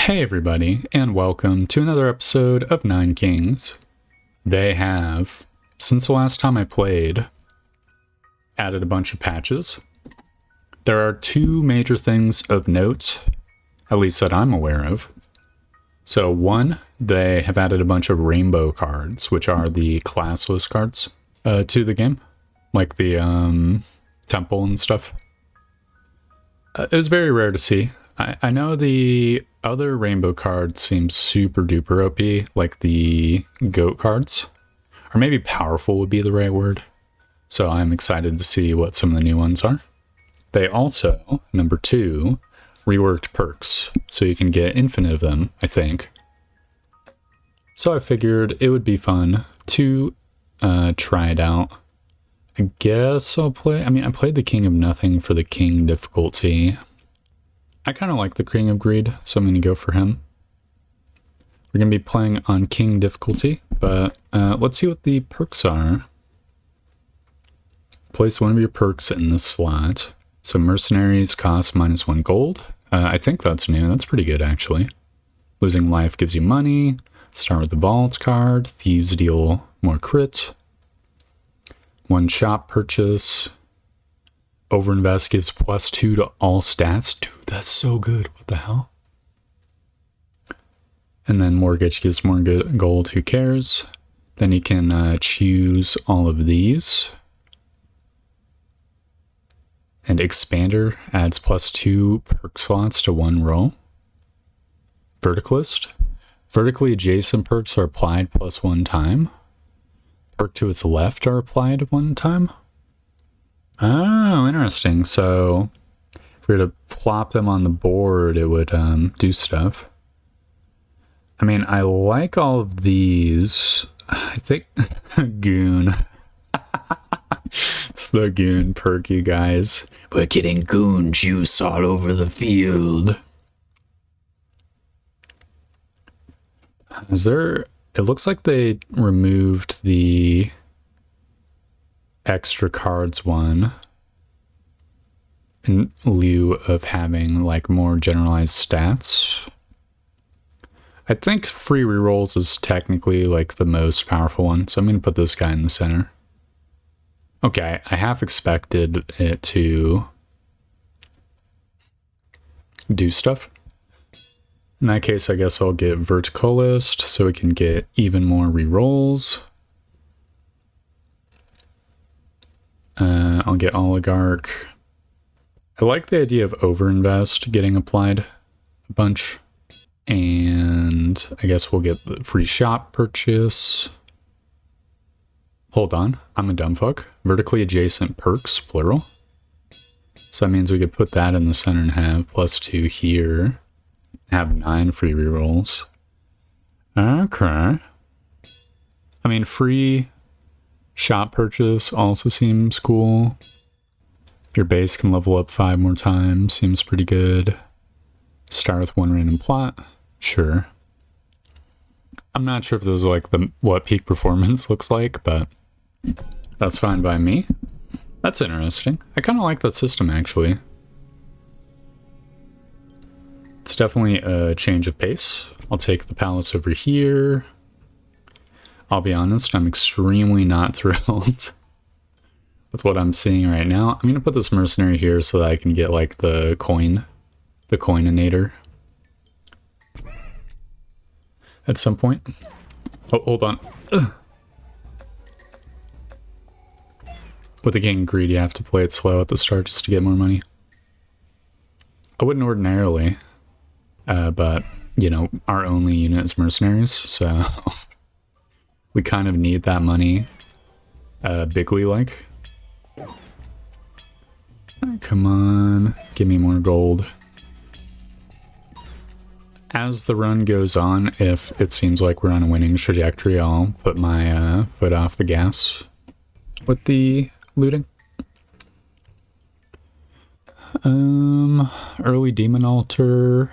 Hey everybody, and welcome to another episode of Nine Kings. They have, since the last time I played, added a bunch of patches. There are two major things of note, at least that I'm aware of. So one, they have added a bunch of rainbow cards, which are the classless cards, to the game. Like the temple and stuff. It was very rare to see. I know the other rainbow cards seem super duper OP, like the goat cards. Or maybe powerful would be the right word. So I'm excited to see what some of the new ones are. They also, number two, reworked perks. So you can get infinite of them, I think. So I figured it would be fun to try it out. I guess I'll play... I played the King of Nothing for the King difficulty. I kind of like the King of Greed, so I'm going to go for him. We're going to be playing on King difficulty, but let's see what the perks are. Place one of your perks in the slot. So Mercenaries cost -1 gold. I think that's new. That's pretty good, actually. Losing life gives you money. Start with the Vault card. Thieves deal more crit. One shop purchase. Overinvest gives +2 to all stats. Dude, that's so good. What the hell? And then mortgage gives more gold. Who cares? Then you can choose all of these. And expander adds +2 perk slots to one roll. Verticalist. Vertically adjacent perks are applied +1 time. Perk to its left are applied 1 time. Oh, interesting. So if we were to plop them on the board, it would do stuff. I like all of these. I think Goon. It's the Goon perk, you guys. We're getting Goon juice all over the field. It looks like they removed the extra cards one in lieu of having like more generalized stats. I think free rerolls is technically like the most powerful one, so I'm going to put this guy in the center. Okay, I half expected it to do stuff. In that case, I guess I'll get Verticalist so we can get even more rerolls. I'll get Oligarch. I like the idea of Overinvest getting applied a bunch. And I guess we'll get the free shop purchase. Hold on, I'm a dumb fuck. Vertically adjacent perks, plural. So that means we could put that in the center and have +2 here. Have 9 free rerolls. Okay. Free shop purchase also seems cool. Your base can level up 5 more times. Seems pretty good. Start with 1 random plot. Sure. I'm not sure if this is like what peak performance looks like, but that's fine by me. That's interesting. I kind of like that system, actually. It's definitely a change of pace. I'll take the palace over here. I'll be honest, I'm extremely not thrilled with what I'm seeing right now. I'm going to put this mercenary here so that I can get like the coininator at some point. Oh, hold on. Ugh. With the King of Greed, you have to play it slow at the start just to get more money. I wouldn't ordinarily, but, you know, our only unit is mercenaries, so we kind of need that money bigly-like. Come on, give me more gold. As the run goes on, if it seems like we're on a winning trajectory, I'll put my foot off the gas with the looting. Early demon altar.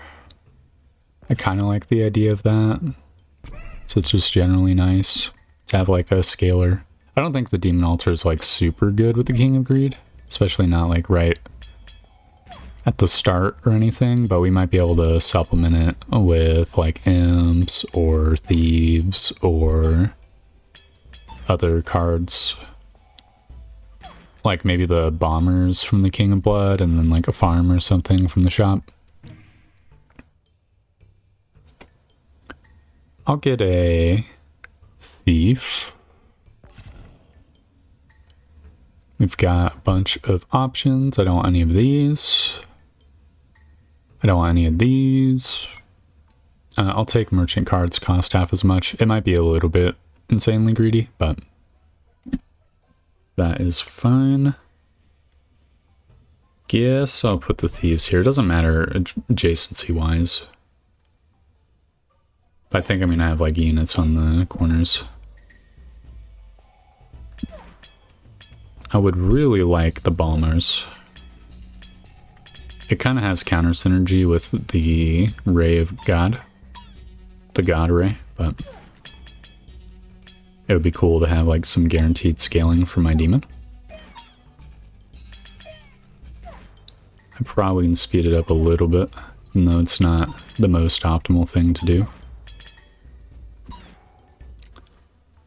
I kind of like the idea of that. So it's just generally nice to have like a scalar. I don't think the demon altar is like super good with the King of Greed, especially not like right at the start or anything, but we might be able to supplement it with like imps or thieves or other cards. Like maybe the bombers from the King of Blood and then like a farm or something from the shop. I'll get a thief. We've got a bunch of options. I don't want any of these. I don't want any of these. I'll take merchant cards, cost half as much. It might be a little bit insanely greedy, but that is fine. Guess I'll put the thieves here. It doesn't matter adjacency-wise. I think I'm going to have like units on the corners. I would really like the bombers. It kind of has counter synergy with the Ray of God. The God Ray, but it would be cool to have like some guaranteed scaling for my demon. I probably can speed it up a little bit, even though it's not the most optimal thing to do.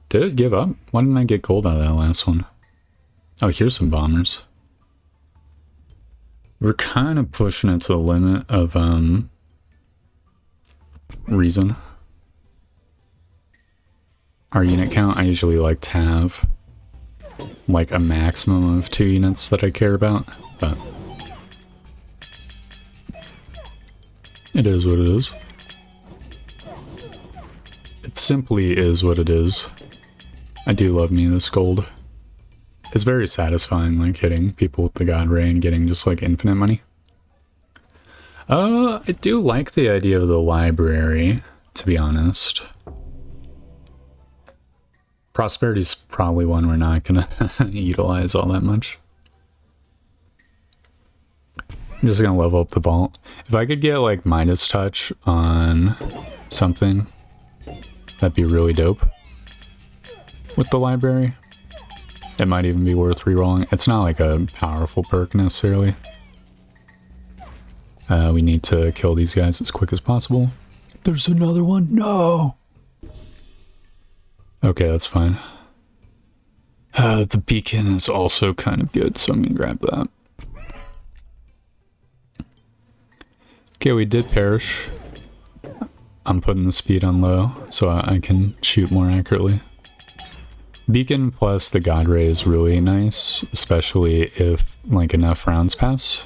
Did it give up? Why didn't I get gold out of that last one? Oh, here's some bombers. We're kind of pushing it to the limit of reason. Our unit count, I usually like to have like a maximum of 2 units that I care about, but it is what it is. It simply is what it is. I do love me this gold. It's very satisfying, like hitting people with the God Ray and getting just like infinite money. I do like the idea of the library, to be honest. Prosperity's probably one we're not gonna utilize all that much. I'm just gonna level up the vault. If I could get like Midas Touch on something, that'd be really dope. With the library, it might even be worth rerolling. It's not like a powerful perk necessarily. We need to kill these guys as quick as possible. There's another one. No. Okay, that's fine. The beacon is also kind of good, so I'm gonna grab that. Okay, we did perish. I'm putting the speed on low so I can shoot more accurately. Beacon plus the God Ray is really nice, especially if like enough rounds pass,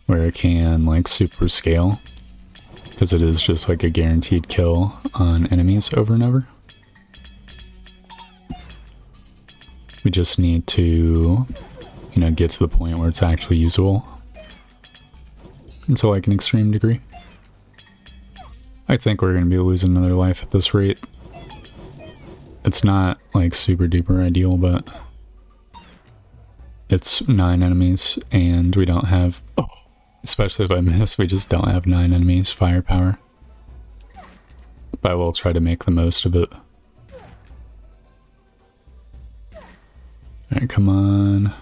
where it can like super scale, because it is just like a guaranteed kill on enemies over and over. We just need to, you know, get to the point where it's actually usable, until like an extreme degree. I think we're going to be losing another life at this rate. It's not like super duper ideal, but it's 9 enemies and we don't have, especially if I miss, we just don't have 9 enemies firepower. But I will try to make the most of it. Alright, come on.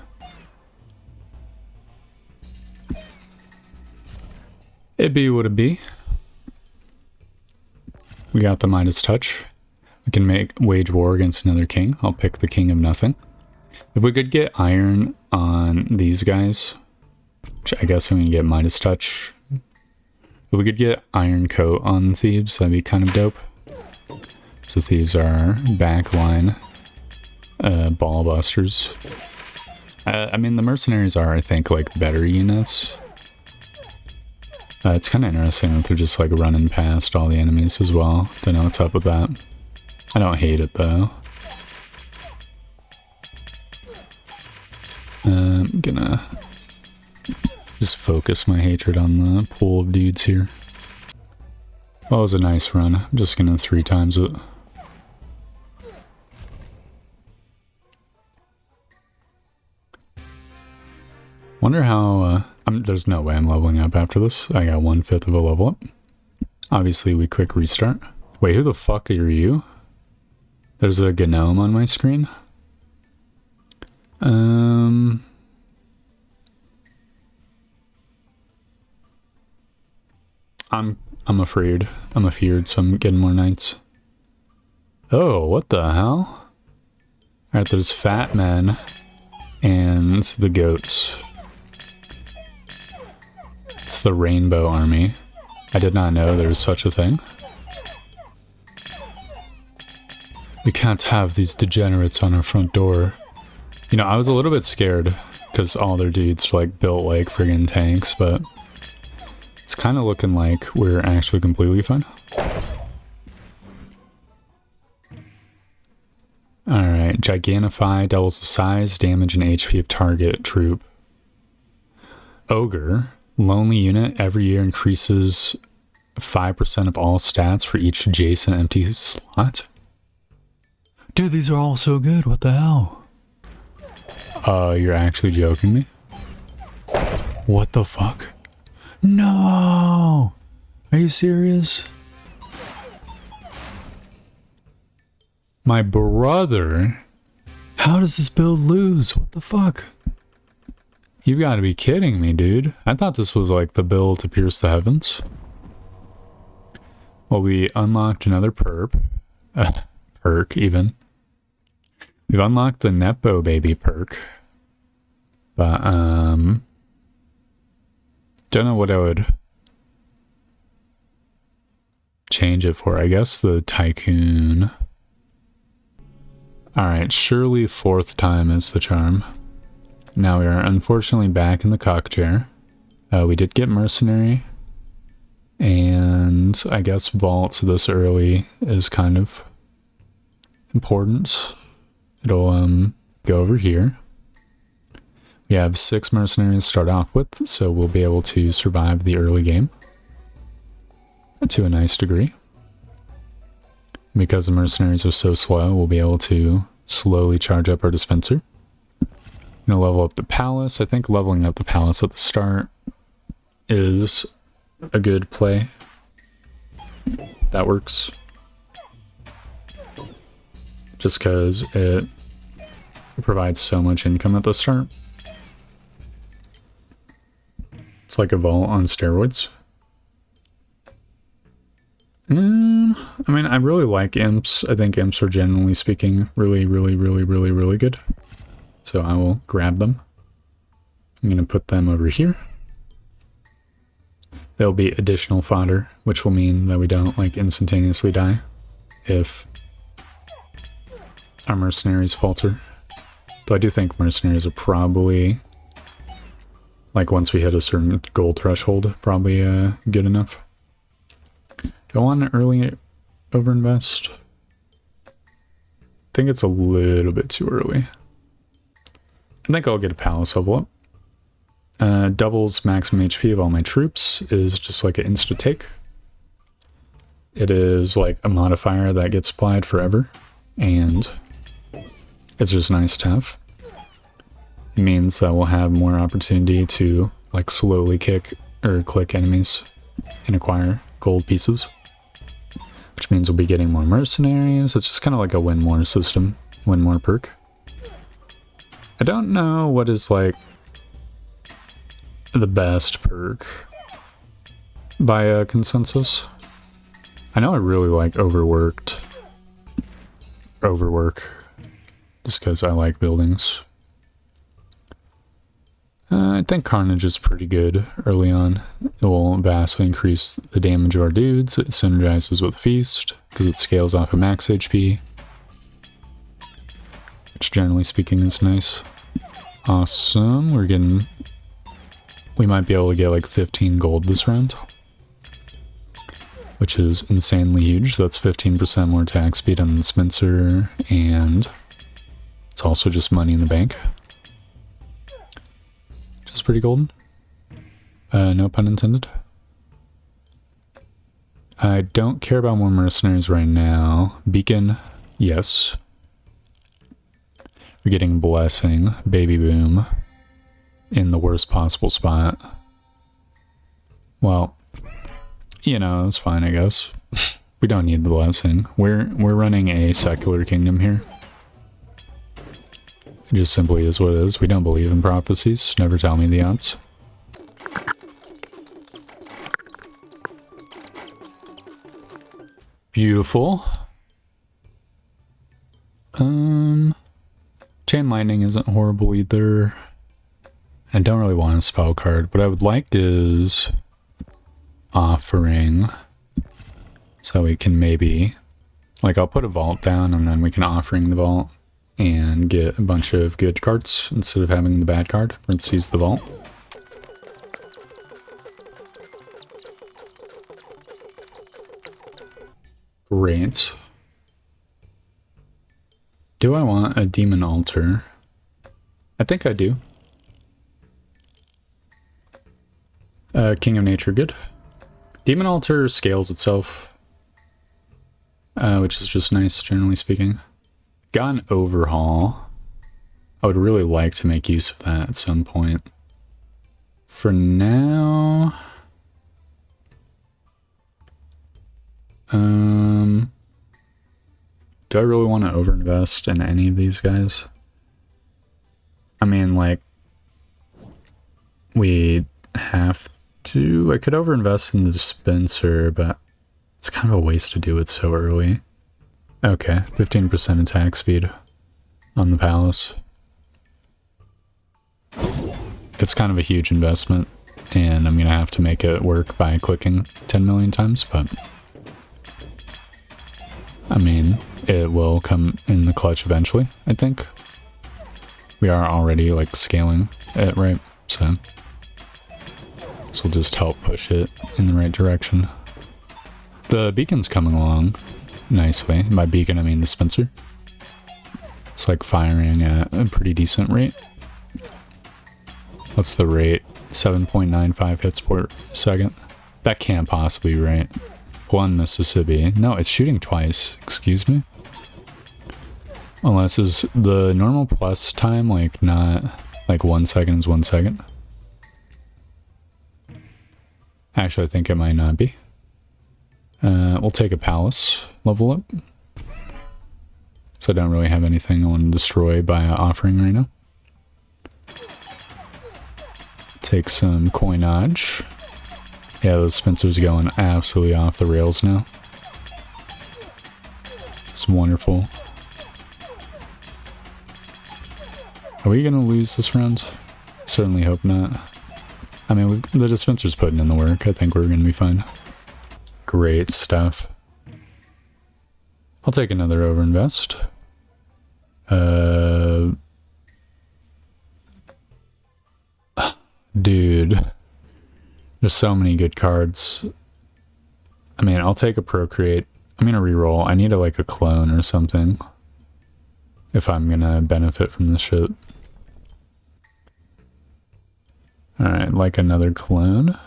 It be what it be. We got the Midas Touch. We can wage war against another king. I'll pick the King of Nothing. If we could get iron on these guys, which I guess I'm going to get Midas Touch. If we could get Iron Coat on thieves, that'd be kind of dope. So thieves are backline ball busters. I mean, the mercenaries are, I think, like better units. It's kind of interesting that they're just like running past all the enemies as well. Don't know what's up with that. I don't hate it though. I'm gonna just focus my hatred on the pool of dudes here. Well, it was a nice run. I'm just gonna 3 times it. Wonder how, there's no way I'm leveling up after this. I got 1/5 of a level up. Obviously, we quick restart. Wait, who the fuck are you? There's a gnome on my screen. I'm afraid. I'm afeared, so I'm getting more knights. Oh, what the hell? Alright, there's fat men and the goats. It's the rainbow army. I did not know there was such a thing. We can't have these degenerates on our front door. You know, I was a little bit scared because all their dudes like built like friggin' tanks, but it's kind of looking like we're actually completely fine. Alright, Gigantify doubles the size, damage, and HP of target troop. Ogre, lonely unit, every year increases 5% of all stats for each adjacent empty slot. Dude, these are all so good, what the hell? You're actually joking me? What the fuck? No! Are you serious? My brother? How does this build lose? What the fuck? You've got to be kidding me, dude. I thought this was like the build to pierce the heavens. Well, we unlocked another perk, even. We've unlocked the Nepo baby perk. But, don't know what I would change it for. I guess the Tycoon. Alright, surely fourth time is the charm. Now we are unfortunately back in the cock chair. We did get Mercenary. And I guess Vault this early is kind of important. It'll go over here. We have 6 mercenaries to start off with, so we'll be able to survive the early game to a nice degree. Because the mercenaries are so slow, we'll be able to slowly charge up our dispenser. I'm gonna level up the palace. I think leveling up the palace at the start is a good play. That works. Just because it provides so much income at the start. It's like a vault on steroids. I mean, I really like imps. I think imps are generally speaking really good. So I will grab them. I'm going to put them over here. There'll be additional fodder, which will mean that we don't like instantaneously die if our mercenaries falter. Though I do think mercenaries are probably, like once we hit a certain gold threshold, probably good enough. Do I want to early overinvest? I think it's a little bit too early. I think I'll get a palace level up. Doubles maximum HP of all my troops is just like an insta take. It is like a modifier that gets applied forever, and it's just nice to have. It means that we'll have more opportunity to like slowly kick or click enemies and acquire gold pieces, which means we'll be getting more mercenaries. It's just kind of like a win more system, win more perk. I don't know what is like the best perk by consensus. I know I really like overwork, just because I like buildings. I think Carnage is pretty good early on. It will vastly increase the damage of our dudes. It synergizes with Feast because it scales off of max HP, which generally speaking is nice. Awesome. We might be able to get like 15 gold this round, which is insanely huge. That's 15% more attack speed on the dispenser, and it's also just money in the bank. Just pretty golden. No pun intended. I don't care about more mercenaries right now. Beacon, yes. We're getting Blessing, Baby Boom, in the worst possible spot. Well, you know, it's fine, I guess. We don't need the Blessing. We're running a secular kingdom here. It just simply is what it is. We don't believe in prophecies. Never tell me the odds. Beautiful. Chain Lightning isn't horrible either. I don't really want a spell card. What I would like is Offering. So we can maybe, like, I'll put a vault down and then we can Offering the vault and get a bunch of good cards instead of having the bad card. Let's seize the vault. Great. Do I want a Demon Altar? I think I do. King of Nature, good. Demon Altar scales itself, which is just nice, generally speaking. Got an Overhaul. I would really like to make use of that at some point. For now... do I really want to overinvest in any of these guys? I mean, like, we have to... I could overinvest in the dispenser, but it's kind of a waste to do it so early. Okay, 15% attack speed on the palace. It's kind of a huge investment, and I'm going to have to make it work by clicking 10 million times, but... I mean, it will come in the clutch eventually, I think. We are already, like, scaling it, right? So this will just help push it in the right direction. The beacon's coming along nicely. By beacon, I mean dispenser. It's, like, firing at a pretty decent rate. What's the rate? 7.95 hits per second. That can't possibly be right. One Mississippi. No, it's shooting twice. Excuse me? Unless is the normal plus time, like, not... like 1 second is 1 second? Actually, I think it might not be. We'll take a palace level up. So I don't really have anything I want to destroy by Offering right now. Take some coinage. Yeah, the Spencer's going absolutely off the rails now. It's wonderful. Are we gonna lose this round? Certainly hope not. I mean, the dispenser's putting in the work. I think we're gonna be fine. Great stuff. I'll take another overinvest. Dude. There's so many good cards. I mean, I'll take a Procreate. I'm gonna reroll. I need like a clone or something. If I'm gonna benefit from this shit. Alright, like another clone. I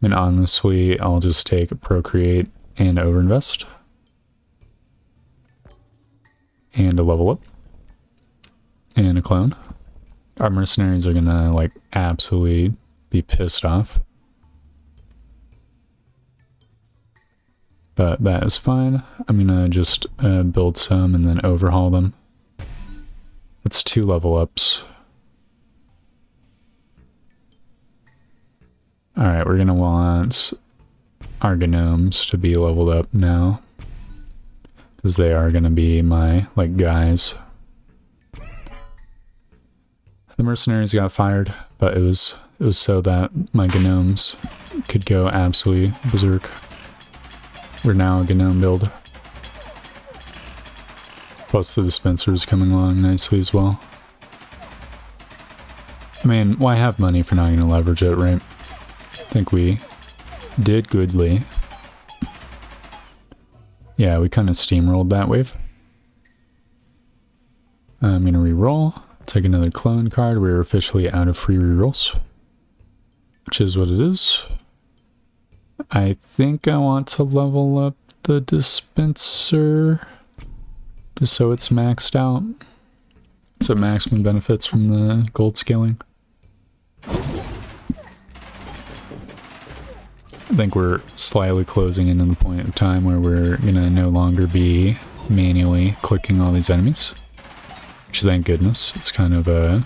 mean, honestly, I'll just take a Procreate and overinvest. And a level up. And a clone. Our mercenaries are gonna, like, absolutely be pissed off. But that is fine. I'm gonna just build some and then overhaul them. That's 2 level ups. Alright, we're gonna want our gnomes to be leveled up now. Because they are gonna be my, like, guys. The mercenaries got fired, but it was so that my gnomes could go absolutely berserk. We're now a gnome build. Plus the dispenser is coming along nicely as well. I mean, why have money if you're not going to leverage it, right? I think we did goodly. Yeah, we kind of steamrolled that wave. I'm going to re-roll. Take another clone card. We're officially out of free rerolls. Which is what it is. I think I want to level up the dispenser. Just so it's maxed out. So maximum benefits from the gold scaling. I think we're slightly closing in on the point of time where we're gonna no longer be manually clicking all these enemies. Which, thank goodness, it's kind of the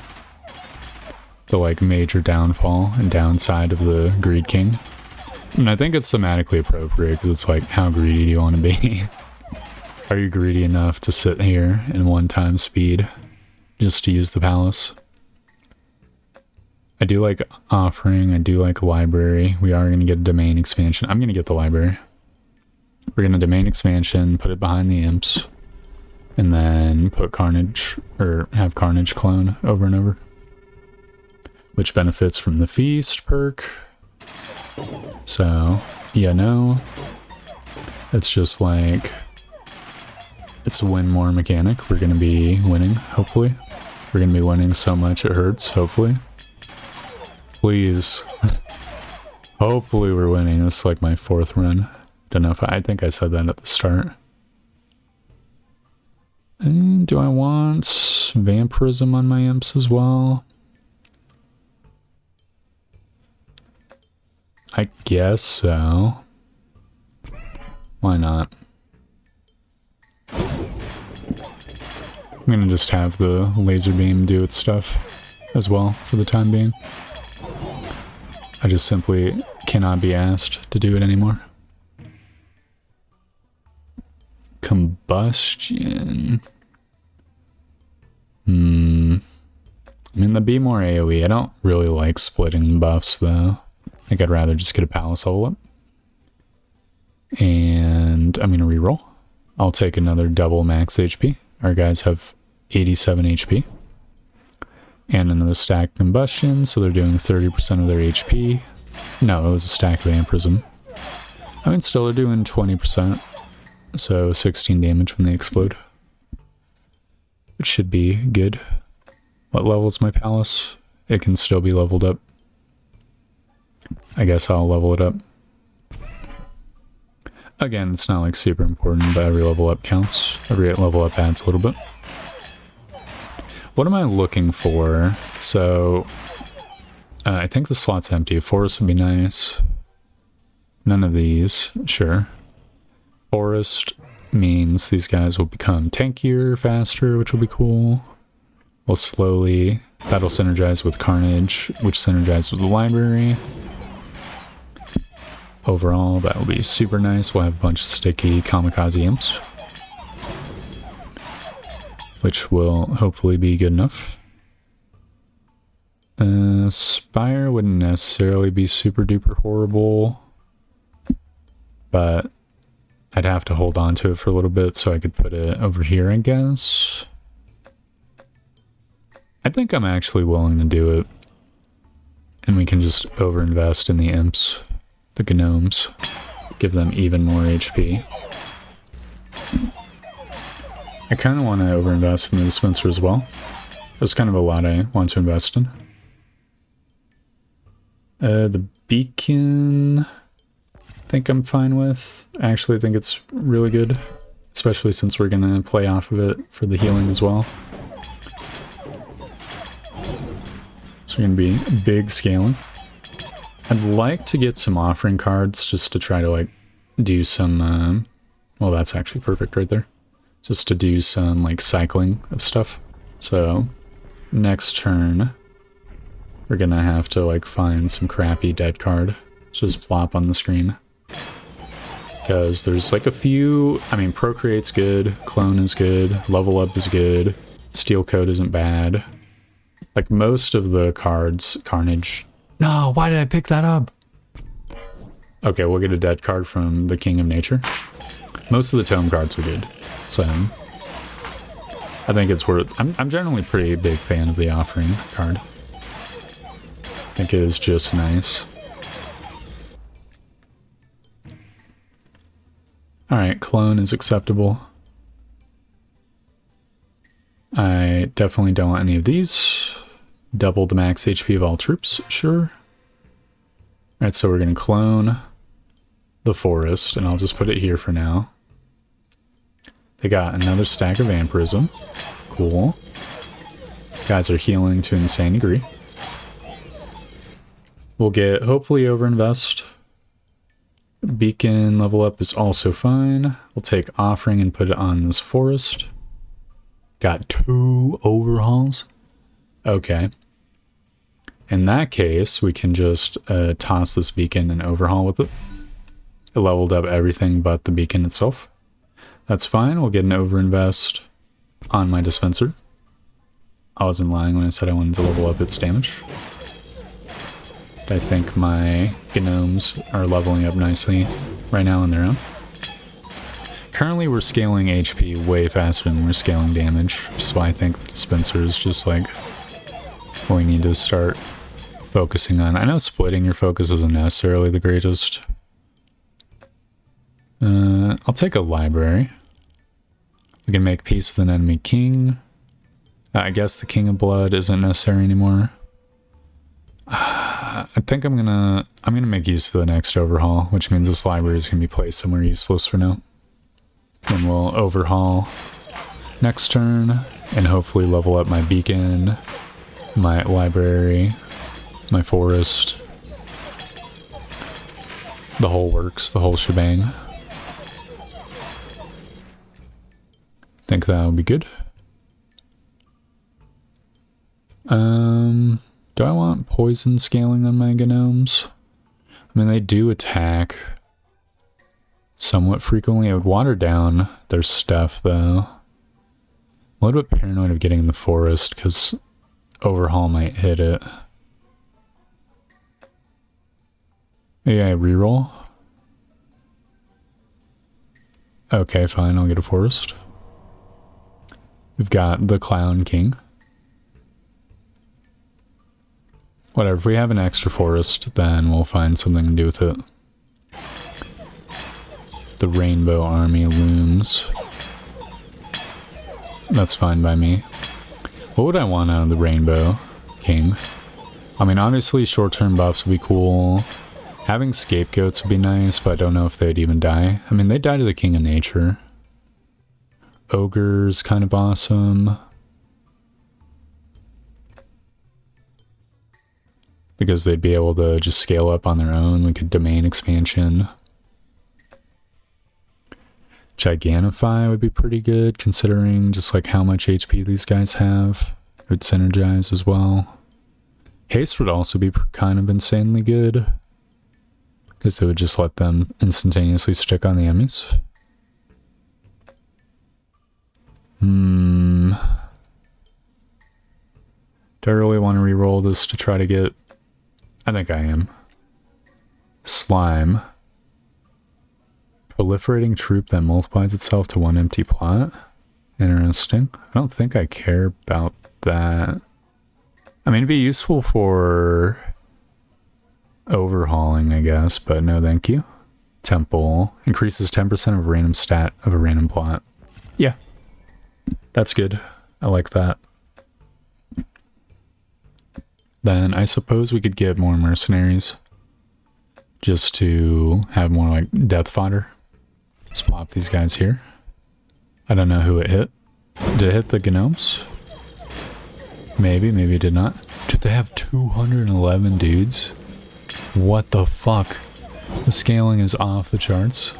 like major downfall and downside of the Greed King. And I think it's thematically appropriate because it's like, how greedy do you want to be? Are you greedy enough to sit here in 1 time speed just to use the palace? I do like offering, I do like a library. We are going to get a domain expansion. I'm going to get the library. We're going to domain expansion, put it behind the imps, and then put Carnage, or have Carnage clone over and over. Which benefits from the feast perk. So, yeah, no. It's just like, it's a win more mechanic. We're going to be winning, hopefully. We're going to be winning so much it hurts, hopefully. Please. Hopefully we're winning. This is like my 4th run. Don't know if I think I said that at the start. And do I want vampirism on my imps as well? I guess so. Why not? I'm gonna just have the laser beam do its stuff as well for the time being. I just simply cannot be asked to do it anymore. Combustion. I mean, the be more AoE. I don't really like splitting buffs though. I think I'd rather just get a palace level up. And I'm gonna reroll. I'll take another double max HP. Our guys have 87 HP. And another stack combustion, so they're doing 30% of their HP. No, it was a stack vampirism. I mean, still they're doing 20%. So 16 damage when they explode. It should be good. What level is my palace? It can still be leveled up. I guess I'll level it up. Again, it's not like super important, but every level up counts. Every level up adds a little bit. What am I looking for? So, I think the slot's empty. A forest would be nice. None of these. Sure. Forest means these guys will become tankier faster, which will be cool. We'll slowly... That'll synergize with Carnage, which synergizes with the library. Overall, that will be super nice. We'll have a bunch of sticky kamikaze imps, which will hopefully be good enough. Spire wouldn't necessarily be super duper horrible, but I'd have to hold on to it for a little bit so I could put it over here, I guess. I think I'm actually willing to do it, and we can just overinvest in the imps, the gnomes, give them even more HP. I kind of want to overinvest in the dispenser as well. There's kind of a lot I want to invest in. The beacon, I think I'm fine with. I actually think it's really good, especially since we're going to play off of it for the healing as well. So we're going to be big scaling. I'd like to get some offering cards just to try to like do some, well, that's actually perfect right there. Just to do some like cycling of stuff. So next turn, we're gonna have to like find some crappy dead card. Just plop on the screen. Because there's like a few, I mean, Procreate's good, Clone is good, Level Up is good, Steel Coat isn't bad. Like most of the cards, Carnage. No, why did I pick that up? Okay, we'll get a dead card from the King of Nature. Most of the tome cards are good. So I think it's worth... I'm generally a pretty big fan of the offering card. I think it is just nice. Alright, Clone is acceptable. I definitely don't want any of these. Double the max HP of all troops, sure. Alright, so we're going to clone the forest, and I'll just put it here for now. They got another stack of vampirism. Cool. Guys are healing to an insane degree. We'll get, hopefully, overinvest. Beacon level up is also fine. We'll take offering and put it on this forest. Got 2 overhauls. Okay. In that case, we can just toss this beacon and overhaul with it. It leveled up everything but the beacon itself. That's fine. We'll get an overinvest on my dispenser. I wasn't lying when I said I wanted to level up its damage. I think my gnomes are leveling up nicely right now on their own. Currently we're scaling HP way faster than we're scaling damage, which is why I think dispenser is just like what we need to start focusing on. I know splitting your focus isn't necessarily the greatest. I'll take a library. We can make peace with an enemy king. I guess the King of Blood isn't necessary anymore. I think I'm gonna make use of the next overhaul, which means this library is gonna be placed somewhere useless for now. Then we'll overhaul next turn and hopefully level up my beacon, my library, my forest, the whole works, the whole shebang. Think that would be good. Do I want poison scaling on my gnomes? I mean, they do attack somewhat frequently. It would water down their stuff, though. I'm a little bit paranoid of getting in the forest, because overhaul might hit it. Maybe I reroll? Okay, fine, I'll get a forest. We've got the Clown King. Whatever, if we have an extra forest, then we'll find something to do with it. The Rainbow Army looms. That's fine by me. What would I want out of the Rainbow King? I mean, obviously short-term buffs would be cool. Having scapegoats would be nice, but I don't know if they'd even die. I mean, they die to the King of Nature. Ogre's kind of awesome. Because they'd be able to just scale up on their own. We could domain expansion. Gigantify would be pretty good, considering just like how much HP these guys have. It would synergize as well. Haste would also be kind of insanely good, because it would just let them instantaneously stick on the enemies. Do I really want to reroll this to try to get... I think I am. Slime. Proliferating troop that multiplies itself to one empty plot. Interesting. I don't think I care about that. I mean, it'd be useful for overhauling, I guess, but no thank you. Temple. Increases 10% of random stat of a random plot. Yeah. That's good. I like that. Then I suppose we could get more mercenaries. Just to have more like death fodder. Let's pop these guys here. I don't know who it hit. Did it hit the gnomes? Maybe, maybe it did not. Dude, they have 211 dudes. What the fuck? The scaling is off the charts.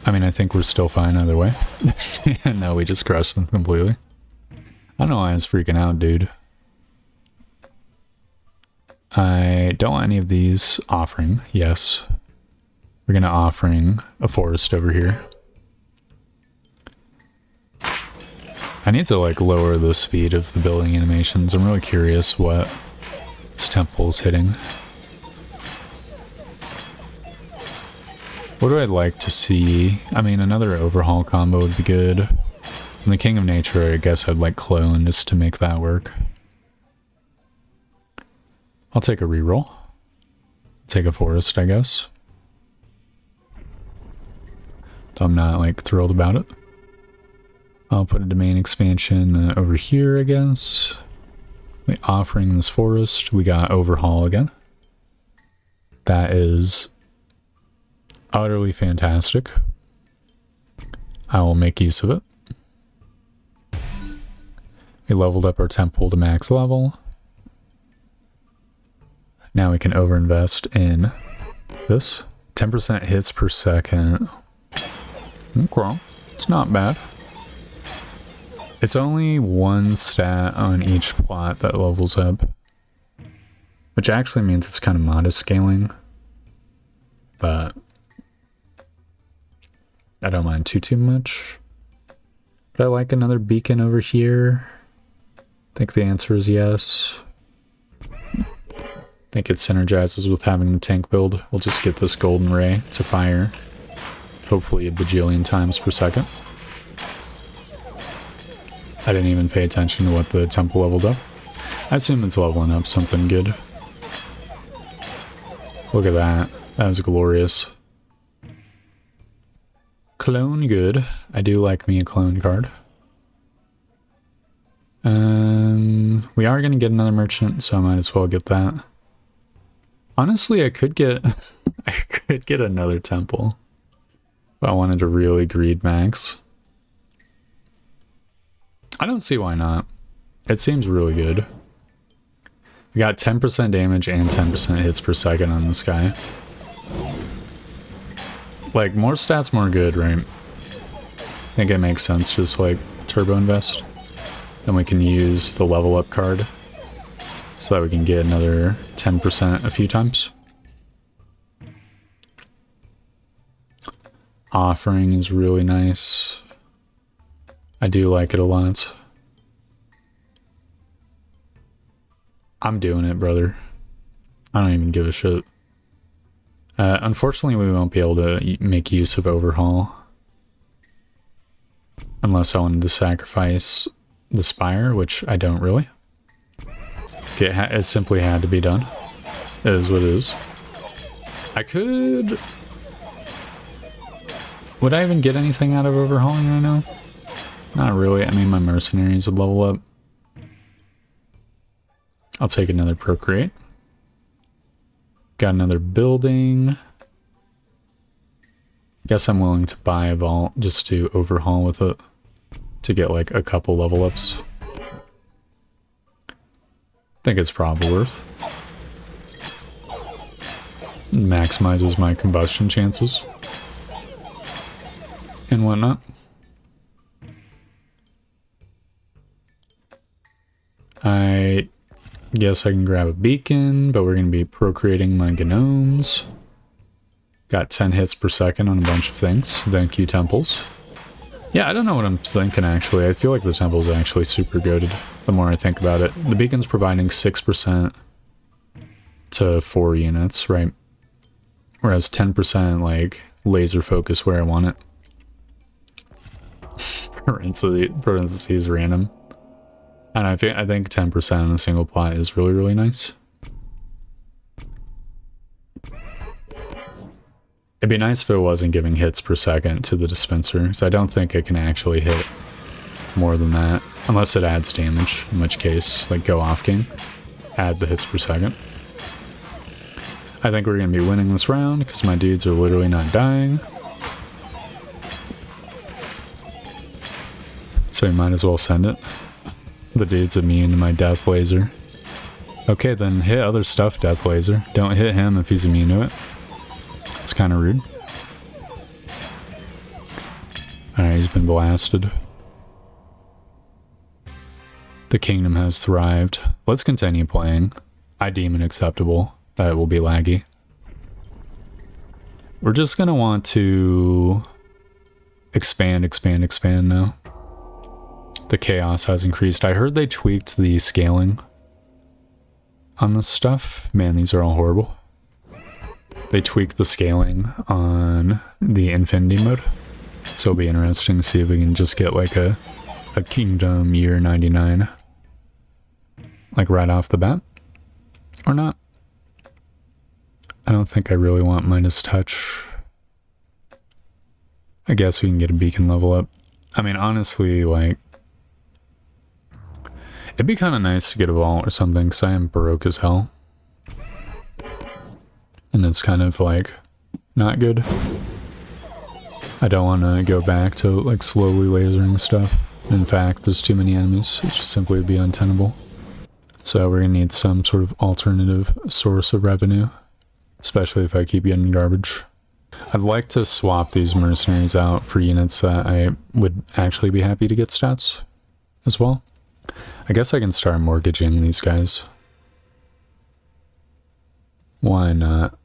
I mean, I think we're still fine either way. No, we just crushed them completely. I don't know why I was freaking out, dude. I don't want any of these offering. Yes. We're gonna offering a forest over here. I need to like lower the speed of the building animations. I'm really curious what this temple's hitting. What do I like to see? I mean, another overhaul combo would be good. And the King of Nature, I guess I'd like clone just to make that work. I'll take a reroll. Take a forest, I guess. So I'm not like thrilled about it. I'll put a domain expansion over here, I guess. Offering this forest, we got overhaul again. That is utterly fantastic. I will make use of it. We leveled up our temple to max level. Now we can overinvest in this. 10% hits per second. Okay, it's not bad. It's only one stat on each plot that levels up. which actually means it's kind of modest scaling, but I don't mind too much. But I like another beacon over here. I think the answer is yes. I think it synergizes with having the tank build. We'll just get this golden ray to fire, hopefully a bajillion times per second. I didn't even pay attention to what the temple leveled up. I assume it's leveling up something good. Look at that. That was glorious. Clone good. I do like me a clone card. We are going to get another merchant, so I might as well get that. Honestly, I could get I could get another temple if I wanted to really greed max. I don't see why not. It seems really good. We got 10% damage and 10% hits per second on this guy. Like, more stats, more good, right? I think it makes sense just, like, turbo invest. Then we can use the level up card so that we can get another 10% a few times. Offering is really nice. I do like it a lot. I'm doing it, brother. I don't even give a shit. Unfortunately, we won't be able to make use of Overhaul. Unless I wanted to sacrifice the Spire, which I don't really. Okay, it simply had to be done. It is what it is. I could... Would I even get anything out of overhauling right now? Not really. I mean, my mercenaries would level up. I'll take another procreate. Got another building. Guess I'm willing to buy a vault just to overhaul with it. To get like a couple level ups. Think it's probably worth. Maximizes my combustion chances. And whatnot. I guess I can grab a beacon, but we're going to be procreating my gnomes. Got 10 hits per second on a bunch of things. Thank you, temples. Yeah, I don't know what I'm thinking, actually. I feel like the temple's actually super goated, the more I think about it. The beacon's providing 6% to 4 units, right? Whereas 10%, like, laser focus where I want it. Parentheses random. And I think 10% on a single plot is really, really nice. It'd be nice if it wasn't giving hits per second to the dispenser, so I don't think it can actually hit more than that. Unless it adds damage, in which case, like, go off king. Add the hits per second. I think we're going to be winning this round, because my dudes are literally not dying. So you might as well send it. The dude's immune to my death laser. Okay, then hit other stuff, death laser. Don't hit him if he's immune to it. It's kind of rude. Alright, he's been blasted. The kingdom has thrived. Let's continue playing. I deem it acceptable that it will be laggy. We're just gonna want to expand now. The chaos has increased. I heard they tweaked the scaling on this stuff. Man, these are all horrible. They tweaked the scaling on the infinity mode. So it'll be interesting to see if we can just get like a kingdom year 99. Like right off the bat. Or not. I don't think I really want Midas Touch. I guess we can get a beacon level up. I mean, honestly, like... It'd be kind of nice to get a vault or something, because I am broke as hell. And it's kind of, like, not good. I don't want to go back to, like, slowly lasering stuff. In fact, there's too many enemies. It just simply would be untenable. So we're going to need some sort of alternative source of revenue. Especially if I keep getting garbage. I'd like to swap these mercenaries out for units that I would actually be happy to get stats as well. I guess I can start mortgaging these guys. Why not?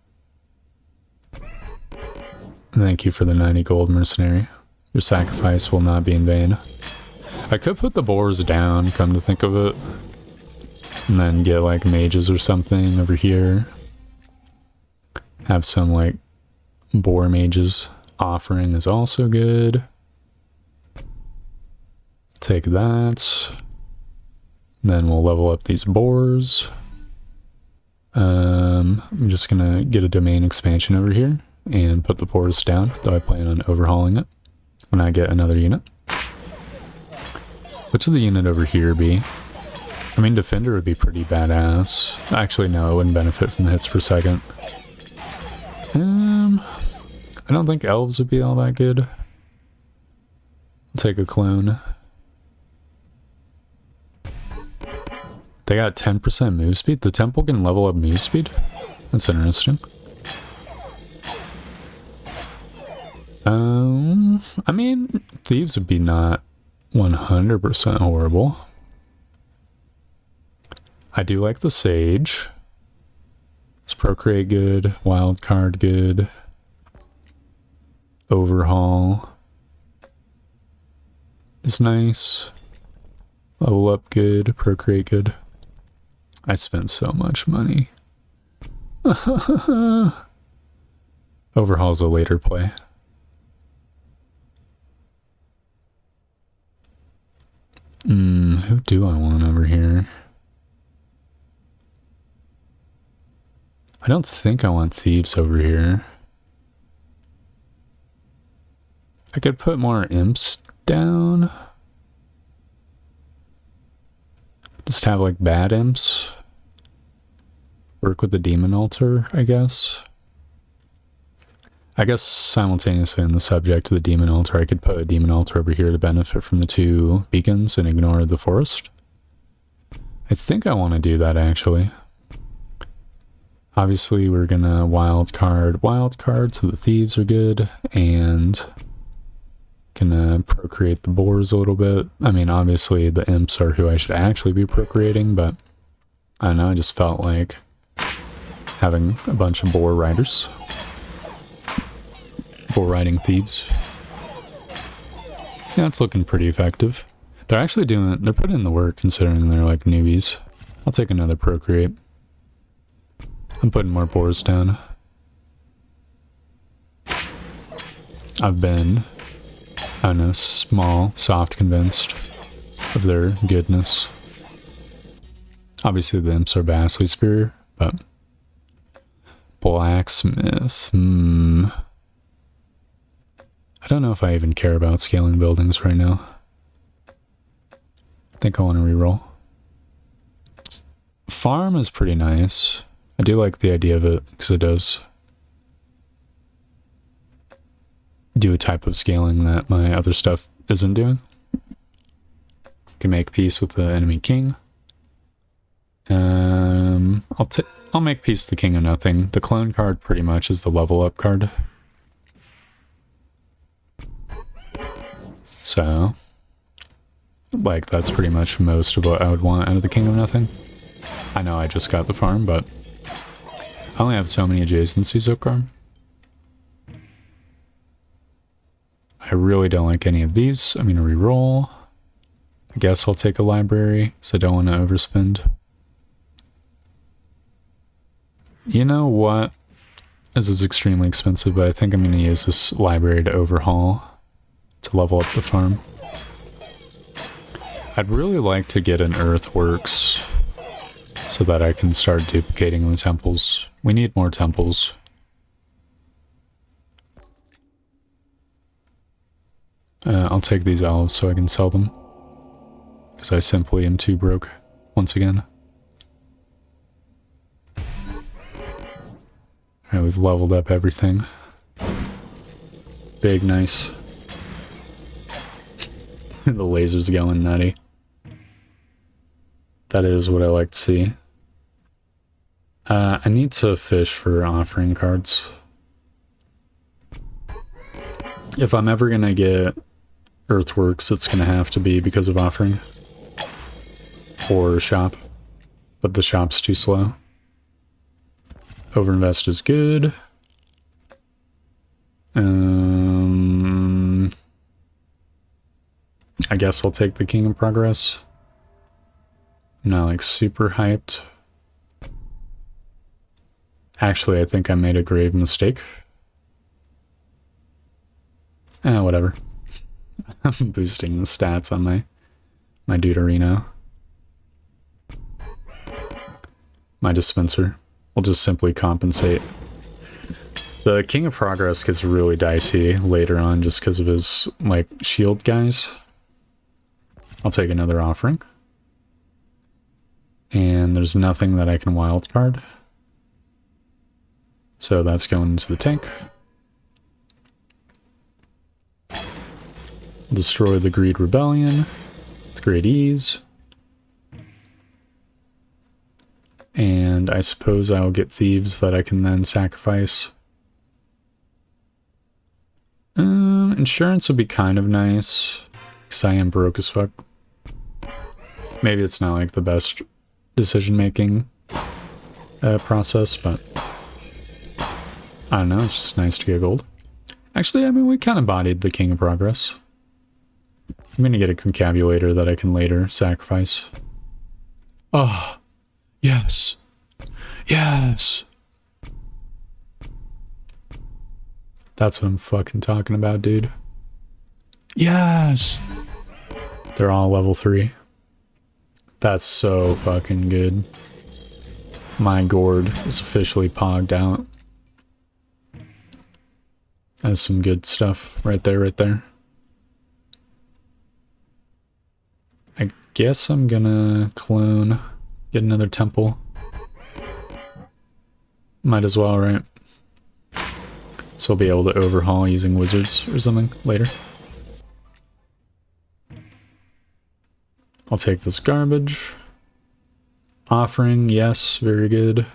Thank you for the 90 gold, mercenary. Your sacrifice will not be in vain. I could put the boars down, come to think of it. And then get like mages or something over here. Have some like boar mages. Offering is also good. Take that. Then we'll level up these boars. I'm just gonna get a domain expansion over here and put the boars down, though I plan on overhauling it when I get another unit. Which would the unit over here be? I mean, defender would be pretty badass. Actually, no, it wouldn't benefit from the hits per second. I don't think elves would be all that good. I'll take a clone. They got 10% move speed. The temple can level up move speed? That's interesting. I mean, thieves would be not 100% horrible. I do like the sage. It's procreate good, wild card good, overhaul is nice, level up good, procreate good. I spent so much money. Overhaul's a later play. Who do I want over here? I don't think I want thieves over here. I could put more imps down. Just have like bad imps. Work with the demon altar, I guess. I guess simultaneously on the subject of the demon altar, I could put a demon altar over here to benefit from the 2 beacons and ignore the forest. I think I want to do that actually. Obviously, we're gonna wild card, so the thieves are good, and gonna procreate the boars a little bit. I mean, obviously, the imps are who I should actually be procreating, but I don't know, I just felt like having a bunch of boar riders. Boar riding thieves. Yeah, it's looking pretty effective. They're actually they're putting in the work considering they're like newbies. I'll take another procreate. I'm putting more boars down. I've been, I don't know, soft convinced of their goodness. Obviously the imps are vastly superior, but blacksmith, I don't know if I even care about scaling buildings right now. I think I want to reroll. Farm is pretty nice. I do like the idea of it because it does do a type of scaling that my other stuff isn't doing. Can make peace with the enemy king. I'll make peace with the king of nothing. The clone card pretty much is the level up card. So, like, that's pretty much most of what I would want out of the king of nothing. I know I just got the farm, but I only have so many adjacencies so far. I really don't like any of these. I'm gonna reroll. I guess I'll take a library, because I don't want to overspend. You know what? This is extremely expensive, but I think I'm gonna use this library to overhaul, to level up the farm. I'd really like to get an earthworks, so that I can start duplicating the temples. We need more temples. I'll take these elves so I can sell them. Because I simply am too broke, once again. Alright, we've leveled up everything. Big, nice. The laser's going nutty. That is what I like to see. I need to fish for offering cards. If I'm ever gonna get earthworks, it's gonna have to be because of offering. Or shop. But the shop's too slow. Overinvest is good. I guess I'll take the King of Progress. I'm not like super hyped. Actually, I think I made a grave mistake. Whatever. I'm boosting the stats on my Deuterino. My dispenser will just simply compensate. The King of Progress gets really dicey later on just because of his, like, shield guys. I'll take another offering. And there's nothing that I can wildcard. So that's going into the tank. Destroy the Greed Rebellion with great ease. And I suppose I'll get thieves that I can then sacrifice. Insurance would be kind of nice, because I am broke as fuck. Maybe it's not like the best decision-making process, but I don't know, it's just nice to get gold. Actually, I mean, we kind of bodied the King of Progress. I'm gonna get a concabulator that I can later sacrifice. Oh, yes. Yes! That's what I'm fucking talking about, dude. Yes! They're all level 3. That's so fucking good. My gourd is officially pogged out. That's some good stuff right there, right there. I guess I'm gonna clone, get another temple. Might as well, right? So I'll be able to overhaul using wizards or something later. I'll take this garbage. Offering, yes, very good.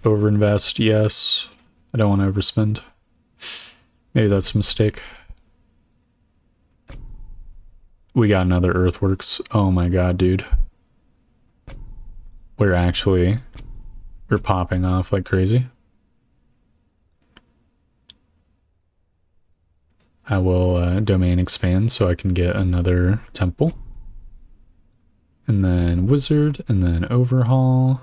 Overinvest, yes. I don't want to overspend. Maybe that's a mistake. We got another earthworks. Oh my god, dude. We're popping off like crazy. I will domain expand so I can get another temple. And then wizard, and then overhaul.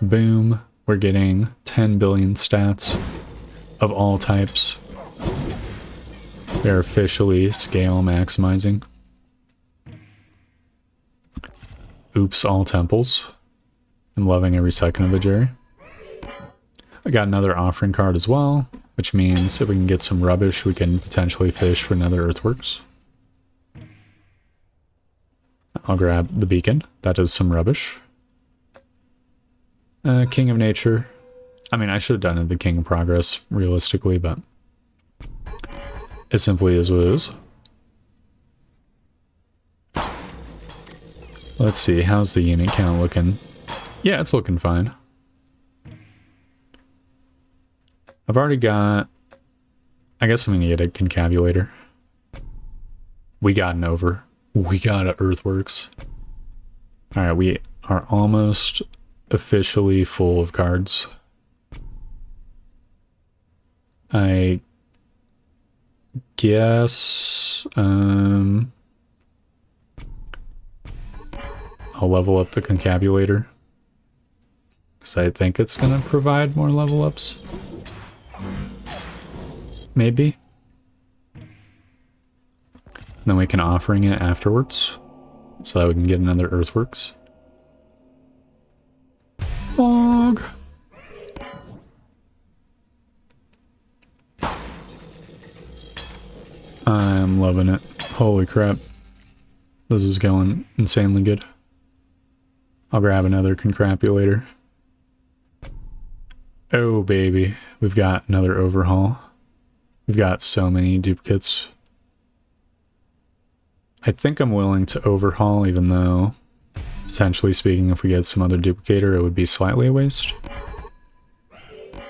Boom. We're getting 10 billion stats of all types. They're officially scale maximizing. Oops, all temples. I'm loving every second of it, Jerry. I got another offering card as well, which means if we can get some rubbish, we can potentially fish for another earthworks. I'll grab the beacon. That is some rubbish. King of Nature. I mean, I should have done it the King of Progress, realistically, but it simply is what it is. Let's see, how's the unit count looking? Yeah, it's looking fine. I've already got... I guess I'm gonna get a concabulator. We got an over. We got an earthworks. Alright, we are almost officially full of cards. I guess... I'll level up the concabulator. Because I think it's going to provide more level ups. Maybe. Then we can offering it afterwards. So that we can get another earthworks. Fog. I'm loving it. Holy crap. This is going insanely good. I'll grab another concrapulator. Oh baby, we've got another overhaul. We've got so many duplicates. I think I'm willing to overhaul, even though, potentially speaking, if we get some other duplicator, it would be slightly a waste. I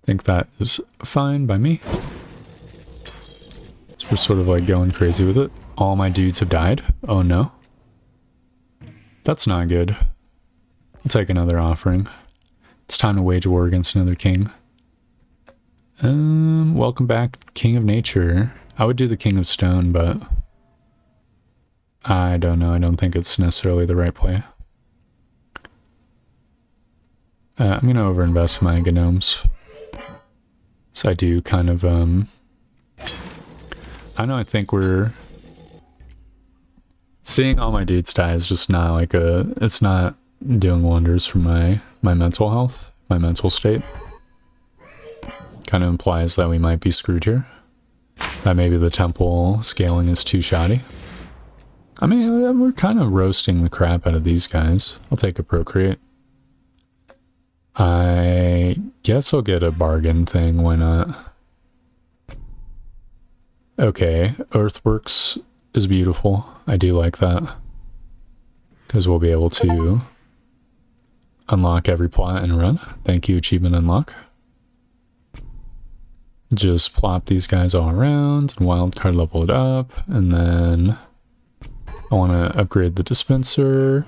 think that is fine by me. So we're sort of like going crazy with it. All my dudes have died. Oh no. That's not good. I'll take another offering. It's time to wage war against another king. Welcome back, King of Nature. I would do the King of Stone, but I don't know. I don't think it's necessarily the right play. I'm going to overinvest my gnomes. So I do kind of, I know, I think we're... Seeing all my dudes die is just not like it's not doing wonders for my mental health, my mental state. Kind of implies that we might be screwed here. That maybe the temple scaling is too shoddy. I mean, we're kind of roasting the crap out of these guys. I'll take a procreate. I guess I'll get a bargain thing, why not? Okay, Earthworks is beautiful. I do like that. Because we'll be able to unlock every plot and run. Thank you, achievement unlock. Just plop these guys all around and wildcard level it up. And then I want to upgrade the dispenser.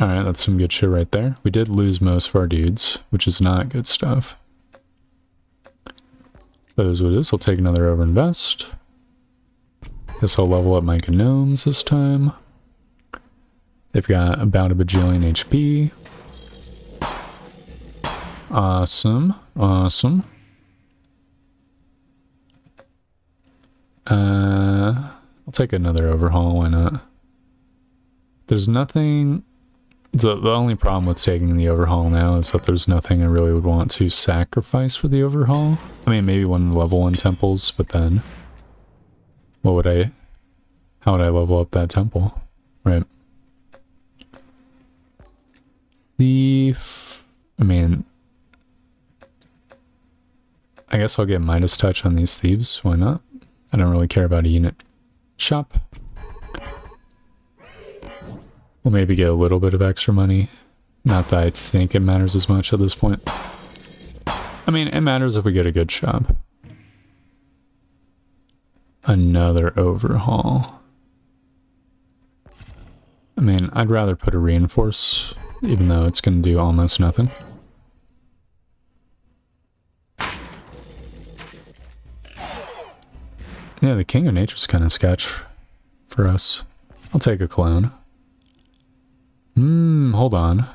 Alright, that's some good shit right there. We did lose most of our dudes, which is not good stuff. That is what it is. I'll take another overinvest. Guess I'll level up my gnomes this time. They've got about a bajillion HP. Awesome. Awesome. I'll take another overhaul, why not? There's nothing... The only problem with taking the overhaul now is that there's nothing I really would want to sacrifice for the overhaul. I mean, maybe one of the level 1 temples, but then... How would I level up that temple? Right. Thief... I mean... I guess I'll get Midas Touch on these thieves, why not? I don't really care about a unit shop. We'll maybe get a little bit of extra money. Not that I think it matters as much at this point. I mean, it matters if we get a good shop. Another overhaul. I mean, I'd rather put a reinforce, even though it's going to do almost nothing. Yeah, the King of Nature's kind of sketch for us. I'll take a clone. Hold on.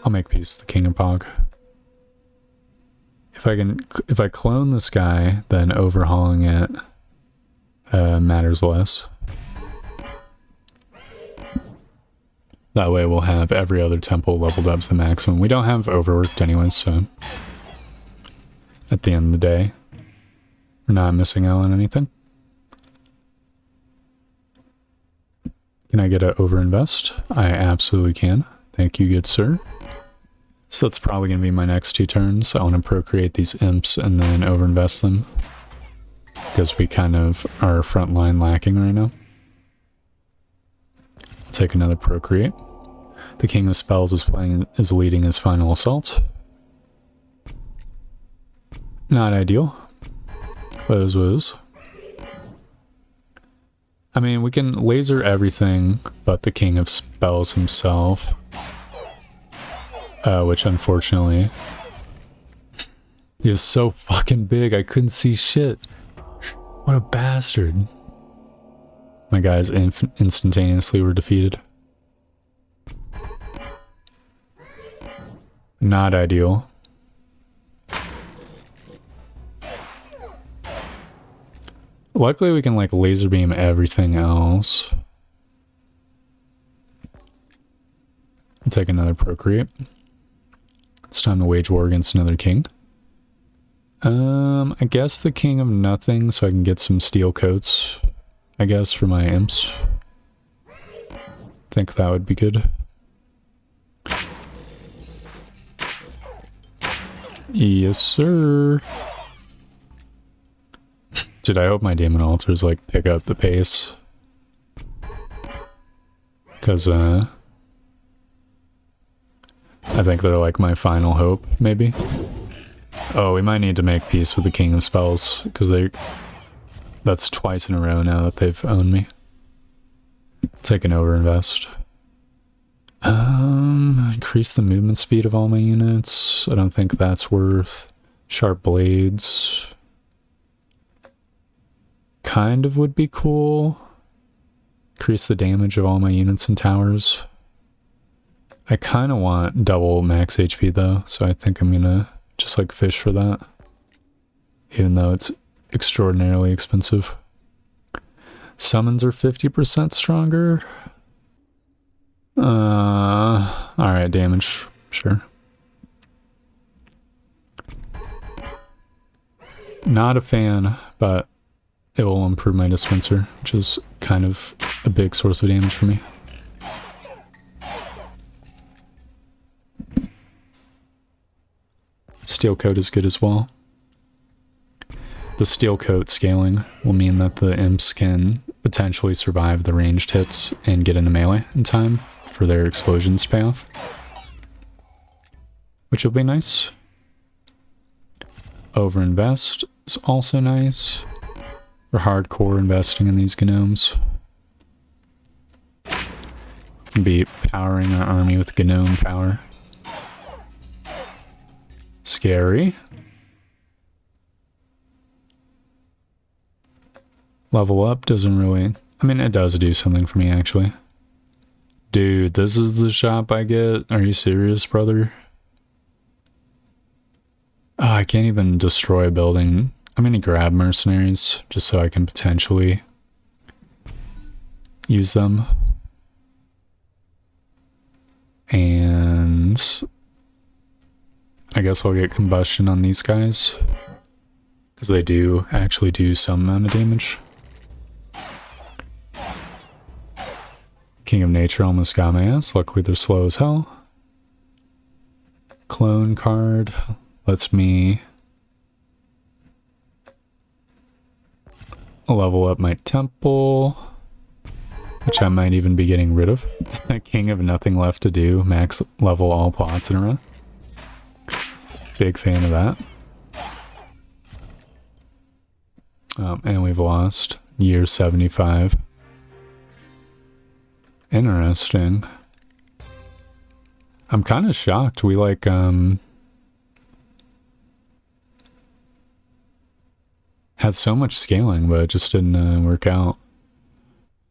I'll make peace with the King of Pog. If I clone this guy, then overhauling it matters less. That way we'll have every other temple leveled up to the maximum. We don't have overworked anyway, so at the end of the day, we're not missing out on anything. Can I get an overinvest? I absolutely can. Thank you, good sir. So that's probably going to be my next 2 turns. I want to procreate these imps and then overinvest them. Because we kind of are front line lacking right now. I'll take another procreate. The King of Spells is leading his final assault. Not ideal. But it is what it is. I mean, we can laser everything but the King of Spells himself. Which, unfortunately, he was so fucking big, I couldn't see shit. What a bastard. My guys instantaneously were defeated. Not ideal. Luckily we can like laser beam everything else. I'll take another procreate. It's time to wage war against another king. I guess the King of Nothing so I can get some steel coats, I guess, for my imps. Think that would be good. Yes, sir. Dude, I hope my Demon Altars, like, pick up the pace. Because, I think they're, like, my final hope, maybe. Oh, we might need to make peace with the King of Spells, because That's twice in a row now that they've owned me. Take an overinvest. Increase the movement speed of all my units. I don't think that's worth. Sharp blades. Kind of would be cool. Increase the damage of all my units and towers. I kind of want double max HP though, so I think I'm gonna just like fish for that. Even though it's extraordinarily expensive. Summons are 50% stronger. Alright, damage. Sure. Not a fan, but it will improve my dispenser, which is kind of a big source of damage for me. Steel coat is good as well. The steel coat scaling will mean that the imps can potentially survive the ranged hits and get into melee in time for their explosions to pay off. Which will be nice. Overinvest is also nice. We're hardcore investing in these gnomes. Be powering our army with gnome power. Scary. Level up doesn't really... I mean, it does do something for me, actually. Dude, this is the shop I get? Are you serious, brother? Oh, I can't even destroy a building. I'm gonna grab mercenaries, just so I can potentially use them. And... I guess I'll get combustion on these guys. Because they do actually do some amount of damage. King of Nature almost got my ass. Luckily they're slow as hell. Clone card lets me level up my temple, which I might even be getting rid of. King of Nothing Left to Do, max level all plots in a row. Big fan of that. And we've lost year 75. Interesting. I'm kind of shocked. We like had so much scaling, but it just didn't work out.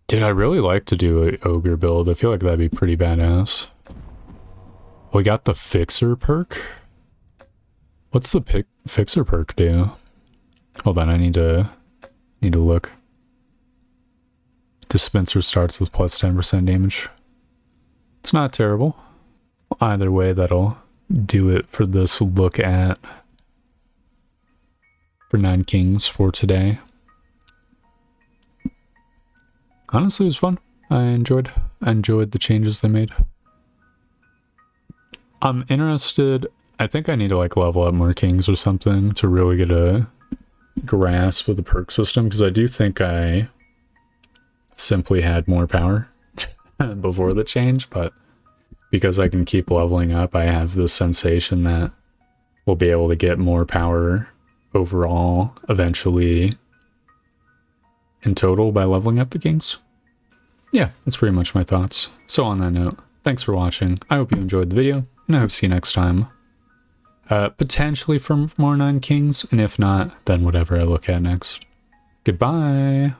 Dude, I really like to do an ogre build. I feel like that'd be pretty badass. We got the Fixer perk. What's the Fixer perk do? Hold on, I need to look. Dispenser starts with plus 10% damage. It's not terrible. Either way, that'll do it for this look at for 9 Kings for today. Honestly, it was fun. I enjoyed the changes they made. I'm interested. I think I need to like level up more kings or something to really get a grasp of the perk system, because I do think I simply had more power before the change, but because I can keep leveling up, I have the sensation that we'll be able to get more power overall eventually in total by leveling up the kings. Yeah, that's pretty much my thoughts. So on that note, thanks for watching. I hope you enjoyed the video, and I hope to see you next time. Potentially for more 9 Kings, and if not, then whatever I look at next. Goodbye!